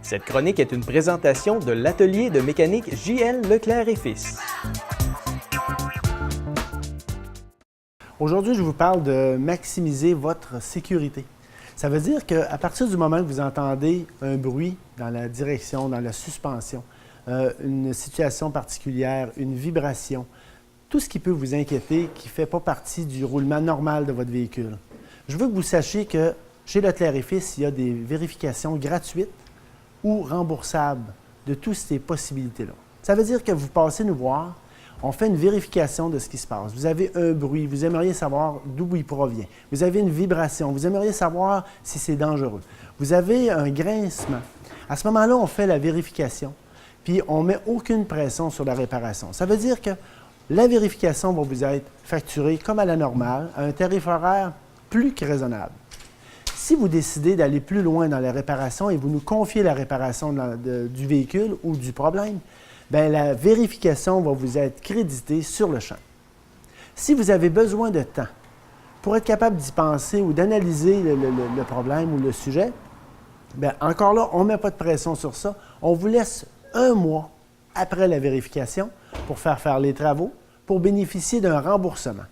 Cette chronique est une présentation de l'atelier de mécanique J.L. Leclerc et Fils. Aujourd'hui, je vous parle de maximiser votre sécurité. Ça veut dire qu'à partir du moment que vous entendez un bruit dans la direction, dans la suspension, une situation particulière, une vibration, tout ce qui peut vous inquiéter, qui ne fait pas partie du roulement normal de votre véhicule. Je veux que vous sachiez que chez Leclerc et Fils, il y a des vérifications gratuites ou remboursables de toutes ces possibilités-là. Ça veut dire que vous passez nous voir, on fait une vérification de ce qui se passe. Vous avez un bruit, vous aimeriez savoir d'où il provient. Vous avez une vibration, vous aimeriez savoir si c'est dangereux. Vous avez un grincement. À ce moment-là, on fait la vérification, puis on ne met aucune pression sur la réparation. Ça veut dire que la vérification va vous être facturée comme à la normale, à un tarif horaire plus que raisonnable. Si vous décidez d'aller plus loin dans la réparation et vous nous confiez la réparation du véhicule ou du problème, bien, la vérification va vous être créditée sur le champ. Si vous avez besoin de temps pour être capable d'y penser ou d'analyser le problème ou le sujet, bien, encore là, on ne met pas de pression sur ça. On vous laisse un mois après la vérification pour faire les travaux, pour bénéficier d'un remboursement.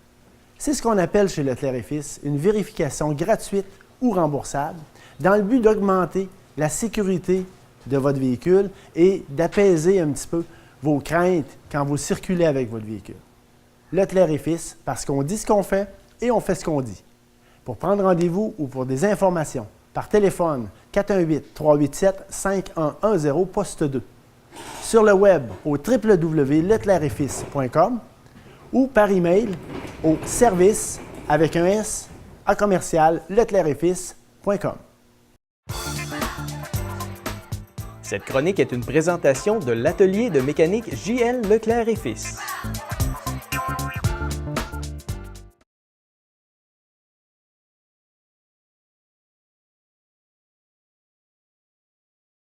C'est ce qu'on appelle chez Leclerc et Fils une vérification gratuite ou remboursable dans le but d'augmenter la sécurité de votre véhicule et d'apaiser un petit peu vos craintes quand vous circulez avec votre véhicule. Leclerc et Fils, parce qu'on dit ce qu'on fait et on fait ce qu'on dit. Pour prendre rendez-vous ou pour des informations, par téléphone 418-387-5110, poste 2. Sur le web au www.leclercetfils.com ou par email au service avec un S à commercial leclercetfils.com. Cette chronique est une présentation de l'atelier de mécanique J.L. Leclerc et Fils.